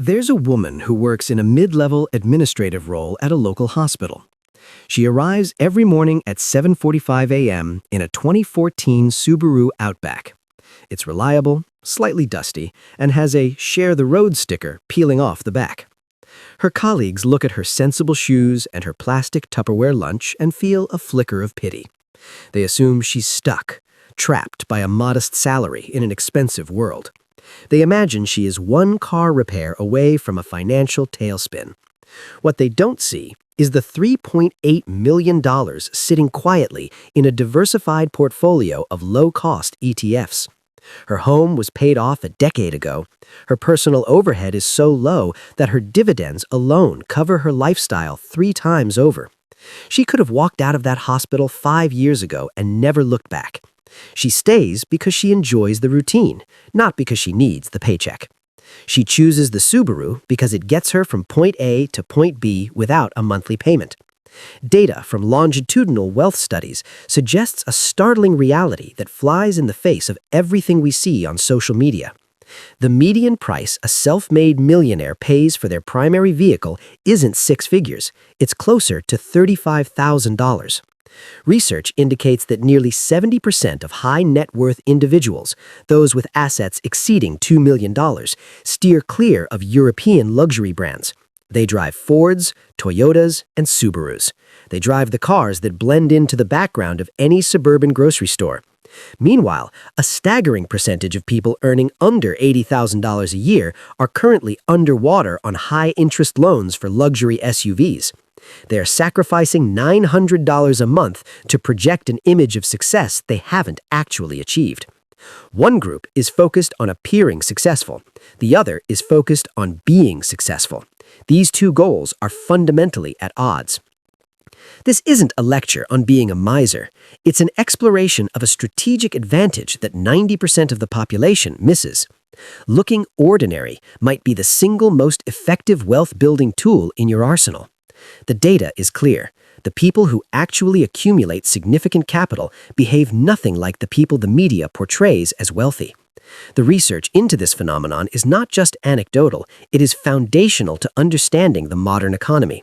There's a woman who works in a mid-level administrative role at a local hospital. She arrives every morning at 7:45 a.m. in a 2014 Subaru Outback. It's reliable, slightly dusty, and has a "Share the Road" sticker peeling off the back. Her colleagues look at her sensible shoes and her plastic Tupperware lunch and feel a flicker of pity. They assume she's stuck, trapped by a modest salary in an expensive world. They imagine she is one car repair away from a financial tailspin. What they don't see is the $3.8 million sitting quietly in a diversified portfolio of low-cost ETFs. Her home was paid off a decade ago. Her personal overhead is so low that her dividends alone cover her lifestyle 3 times over. She could have walked out of that hospital 5 years ago and never looked back. She stays because she enjoys the routine, not because she needs the paycheck. She chooses the Subaru because it gets her from point A to point B without a monthly payment. Data from longitudinal wealth studies suggests a startling reality that flies in the face of everything we see on social media. The median price a self-made millionaire pays for their primary vehicle isn't 6 figures, it's closer to $35,000. Research indicates that nearly 70% of high net worth individuals, those with assets exceeding $2 million, steer clear of European luxury brands. They drive Fords, Toyotas, and Subarus. They drive the cars that blend into the background of any suburban grocery store. Meanwhile, a staggering percentage of people earning under $80,000 a year are currently underwater on high-interest loans for luxury SUVs. They are sacrificing $900 a month to project an image of success they haven't actually achieved. One group is focused on appearing successful. The other is focused on being successful. These two goals are fundamentally at odds. This isn't a lecture on being a miser. It's an exploration of a strategic advantage that 90% of the population misses. Looking ordinary might be the single most effective wealth-building tool in your arsenal. The data is clear. The people who actually accumulate significant capital behave nothing like the people the media portrays as wealthy. The research into this phenomenon is not just anecdotal, it is foundational to understanding the modern economy.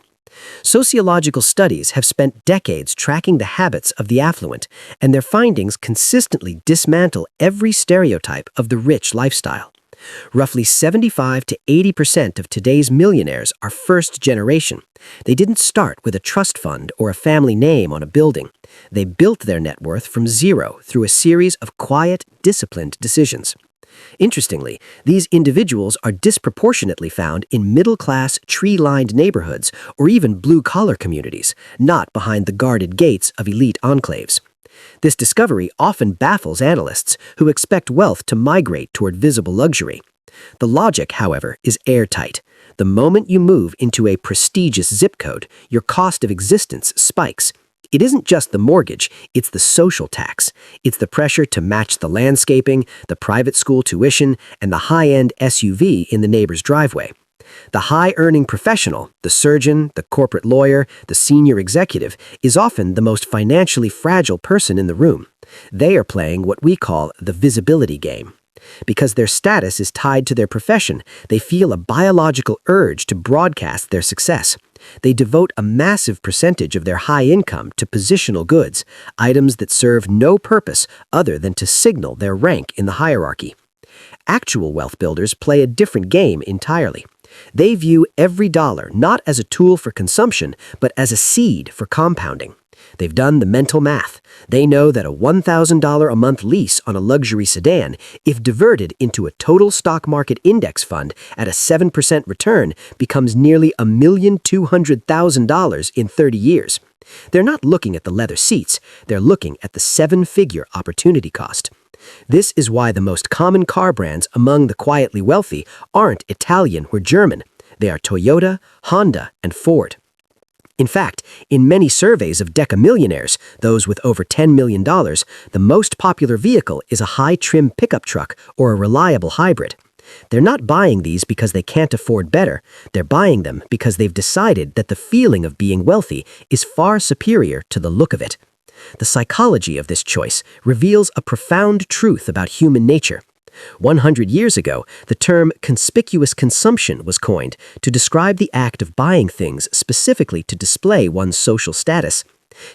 Sociological studies have spent decades tracking the habits of the affluent, and their findings consistently dismantle every stereotype of the rich lifestyle. Roughly 75 to 80% of today's millionaires are first generation. They didn't start with a trust fund or a family name on a building. They built their net worth from zero through a series of quiet, disciplined decisions. Interestingly, these individuals are disproportionately found in middle-class, tree-lined neighborhoods or even blue-collar communities, not behind the guarded gates of elite enclaves. This discovery often baffles analysts who expect wealth to migrate toward visible luxury. The logic, however, is airtight. The moment you move into a prestigious zip code, your cost of existence spikes. It isn't just the mortgage, it's the social tax. It's the pressure to match the landscaping, the private school tuition, and the high-end SUV in the neighbor's driveway. The high-earning professional, the surgeon, the corporate lawyer, the senior executive, is often the most financially fragile person in the room. They are playing what we call the visibility game. Because their status is tied to their profession, they feel a biological urge to broadcast their success. They devote a massive percentage of their high income to positional goods, items that serve no purpose other than to signal their rank in the hierarchy. Actual wealth builders play a different game entirely. They view every dollar not as a tool for consumption, but as a seed for compounding. They've done the mental math. They know that a $1,000 a month lease on a luxury sedan, if diverted into a total stock market index fund at a 7% return, becomes nearly $1,200,000 in 30 years. They're not looking at the leather seats. They're looking at the 7-figure opportunity cost. This is why the most common car brands among the quietly wealthy aren't Italian or German. They are Toyota, Honda, and Ford. In fact, in many surveys of decamillionaires, those with over $10 million, the most popular vehicle is a high-trim pickup truck or a reliable hybrid. They're not buying these because they can't afford better. They're buying them because they've decided that the feeling of being wealthy is far superior to the look of it. The psychology of this choice reveals a profound truth about human nature. 100 years ago, the term conspicuous consumption was coined to describe the act of buying things specifically to display one's social status.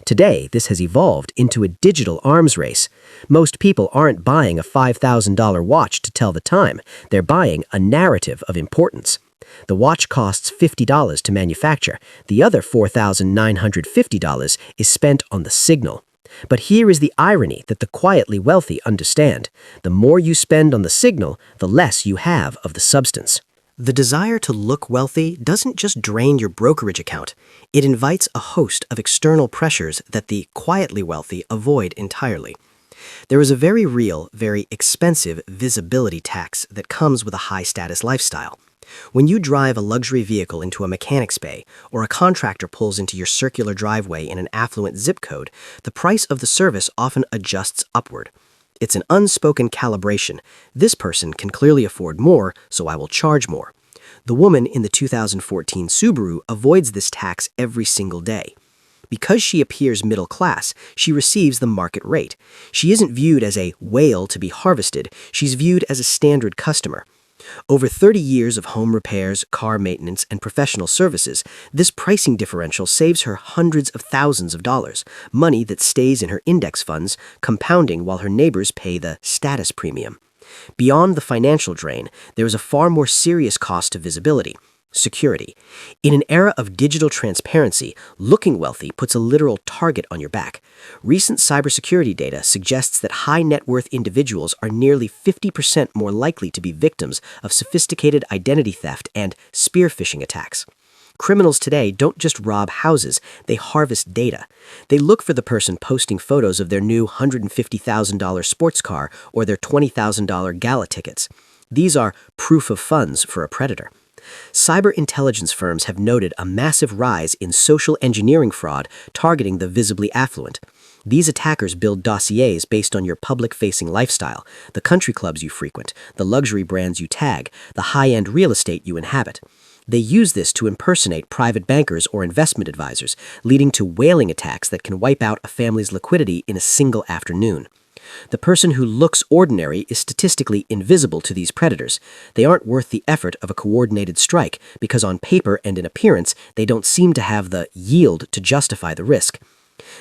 Today, this has evolved into a digital arms race. Most people aren't buying a $5,000 watch to tell the time, they're buying a narrative of importance. The watch costs $50 to manufacture, the other $4,950 is spent on the signal. But here is the irony that the quietly wealthy understand. The more you spend on the signal, the less you have of the substance. The desire to look wealthy doesn't just drain your brokerage account. It invites a host of external pressures that the quietly wealthy avoid entirely. There is a very real, very expensive visibility tax that comes with a high-status lifestyle. When you drive a luxury vehicle into a mechanic's bay, or a contractor pulls into your circular driveway in an affluent zip code, the price of the service often adjusts upward. It's an unspoken calibration. This person can clearly afford more, so I will charge more. The woman in the 2014 Subaru avoids this tax every single day. Because she appears middle class, she receives the market rate. She isn't viewed as a whale to be harvested, she's viewed as a standard customer. Over 30 years of home repairs, car maintenance, and professional services, this pricing differential saves her hundreds of thousands of dollars, money that stays in her index funds, compounding while her neighbors pay the status premium. Beyond the financial drain, there is a far more serious cost to visibility: security. In an era of digital transparency, looking wealthy puts a literal target on your back. Recent cybersecurity data suggests that high-net-worth individuals are nearly 50% more likely to be victims of sophisticated identity theft and spear phishing attacks. Criminals today don't just rob houses, they harvest data. They look for the person posting photos of their new $150,000 sports car or their $20,000 gala tickets. These are proof of funds for a predator. Cyber intelligence firms have noted a massive rise in social engineering fraud targeting the visibly affluent. These attackers build dossiers based on your public-facing lifestyle, the country clubs you frequent, the luxury brands you tag, the high-end real estate you inhabit. They use this to impersonate private bankers or investment advisors, leading to whaling attacks that can wipe out a family's liquidity in a single afternoon. The person who looks ordinary is statistically invisible to these predators. They aren't worth the effort of a coordinated strike because on paper and in appearance, they don't seem to have the yield to justify the risk.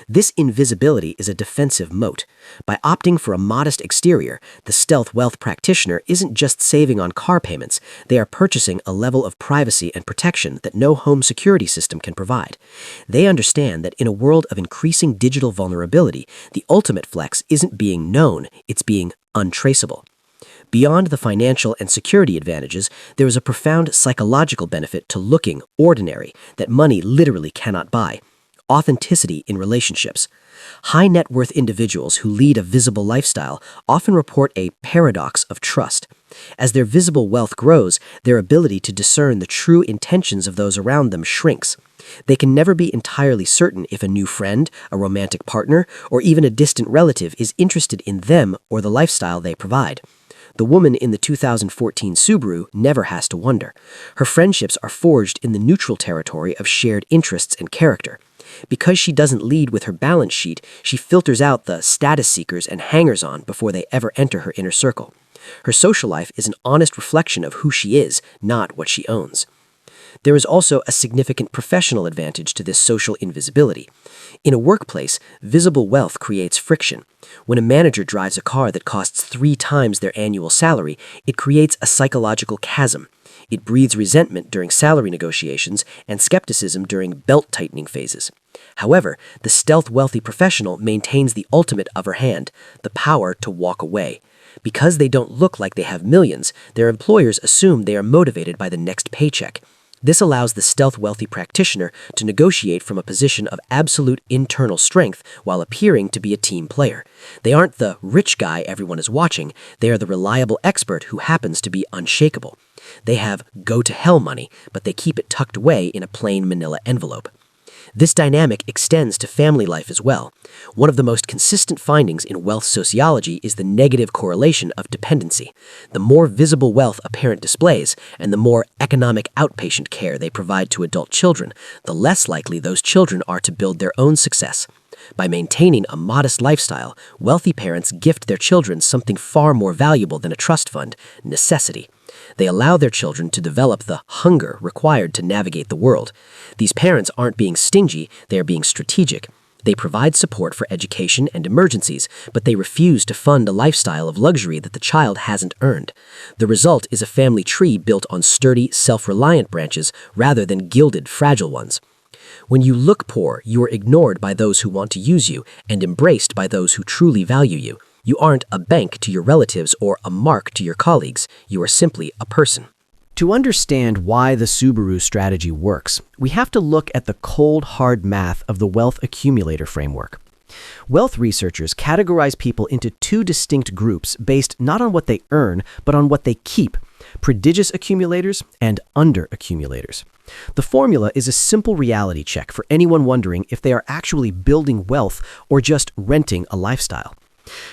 This invisibility is a defensive moat. By opting for a modest exterior, the stealth wealth practitioner isn't just saving on car payments, they are purchasing a level of privacy and protection that no home security system can provide. They understand that in a world of increasing digital vulnerability, the ultimate flex isn't being known, it's being untraceable. Beyond the financial and security advantages, there is a profound psychological benefit to looking ordinary that money literally cannot buy: authenticity in relationships. High net worth individuals who lead a visible lifestyle often report a paradox of trust. As their visible wealth grows, their ability to discern the true intentions of those around them shrinks. They can never be entirely certain if a new friend, a romantic partner, or even a distant relative is interested in them or the lifestyle they provide. The woman in the 2014 Subaru never has to wonder. Her friendships are forged in the neutral territory of shared interests and character. Because she doesn't lead with her balance sheet, she filters out the status seekers and hangers-on before they ever enter her inner circle. Her social life is an honest reflection of who she is, not what she owns. There is also a significant professional advantage to this social invisibility. In a workplace, visible wealth creates friction. When a manager drives a car that costs 3 times their annual salary, it creates a psychological chasm. It breeds resentment during salary negotiations and skepticism during belt-tightening phases. However, the stealth wealthy professional maintains the ultimate upper hand, the power to walk away. Because they don't look like they have millions, their employers assume they are motivated by the next paycheck. This allows the stealth wealthy practitioner to negotiate from a position of absolute internal strength while appearing to be a team player. They aren't the rich guy everyone is watching, they are the reliable expert who happens to be unshakable. They have go-to-hell money, but they keep it tucked away in a plain manila envelope. This dynamic extends to family life as well. One of the most consistent findings in wealth sociology is the negative correlation of dependency. The more visible wealth a parent displays, and the more economic outpatient care they provide to adult children, the less likely those children are to build their own success. By maintaining a modest lifestyle, wealthy parents gift their children something far more valuable than a trust fund: necessity. They allow their children to develop the hunger required to navigate the world. These parents aren't being stingy, they are being strategic. They provide support for education and emergencies, but they refuse to fund a lifestyle of luxury that the child hasn't earned. The result is a family tree built on sturdy, self-reliant branches rather than gilded, fragile ones. When you look poor, you are ignored by those who want to use you and embraced by those who truly value you. You aren't a bank to your relatives or a mark to your colleagues. You are simply a person. To understand why the Subaru strategy works, we have to look at the cold, hard math of the wealth accumulator framework. Wealth researchers categorize people into two distinct groups based not on what they earn, but on what they keep: prodigious accumulators and under-accumulators. The formula is a simple reality check for anyone wondering if they are actually building wealth or just renting a lifestyle.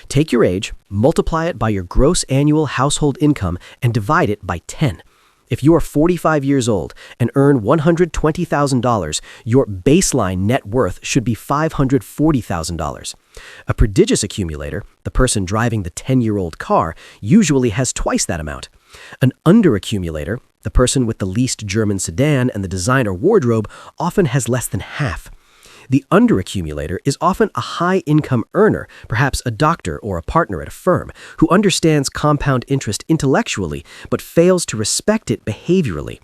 Take your age, multiply it by your gross annual household income, and divide it by 10. If you are 45 years old and earn $120,000, your baseline net worth should be $540,000. A prodigious accumulator, the person driving the 10-year-old car, usually has twice that amount. An underaccumulator, the person with the leased German sedan and the designer wardrobe, often has less than half. The underaccumulator is often a high-income earner, perhaps a doctor or a partner at a firm, who understands compound interest intellectually but fails to respect it behaviorally.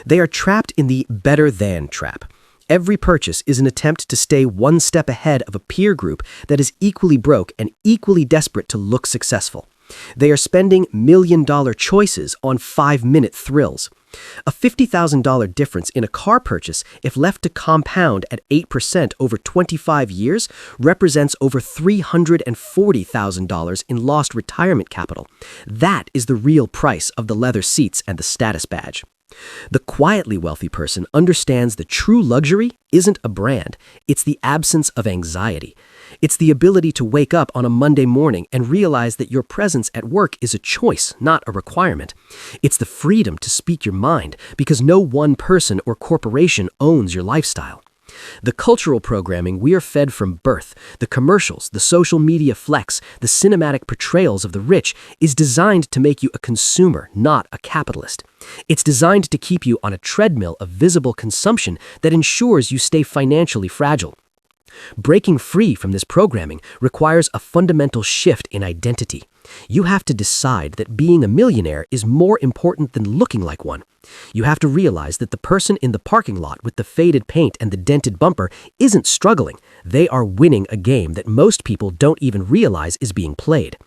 They are trapped in the better-than trap. Every purchase is an attempt to stay one step ahead of a peer group that is equally broke and equally desperate to look successful. They are spending million-dollar choices on 5-minute thrills. A $50,000 difference in a car purchase, if left to compound at 8% over 25 years, represents over $340,000 in lost retirement capital. That is the real price of the leather seats and the status badge. The quietly wealthy person understands that true luxury isn't a brand, it's the absence of anxiety. It's the ability to wake up on a Monday morning and realize that your presence at work is a choice, not a requirement. It's the freedom to speak your mind because no one person or corporation owns your lifestyle. The cultural programming we are fed from birth, the commercials, the social media flex, the cinematic portrayals of the rich, is designed to make you a consumer, not a capitalist. It's designed to keep you on a treadmill of visible consumption that ensures you stay financially fragile. Breaking free from this programming requires a fundamental shift in identity. You have to decide that being a millionaire is more important than looking like one. You have to realize that the person in the parking lot with the faded paint and the dented bumper isn't struggling. They are winning a game that most people don't even realize is being played.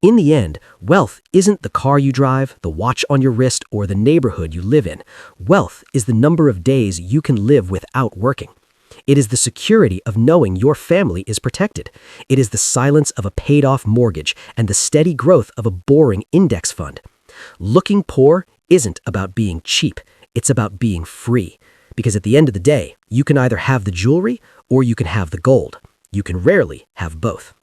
In the end, wealth isn't the car you drive, the watch on your wrist, or the neighborhood you live in. Wealth is the number of days you can live without working. It is the security of knowing your family is protected. It is the silence of a paid-off mortgage and the steady growth of a boring index fund. Looking poor isn't about being cheap. It's about being free. Because at the end of the day, you can either have the jewelry or you can have the gold. You can rarely have both.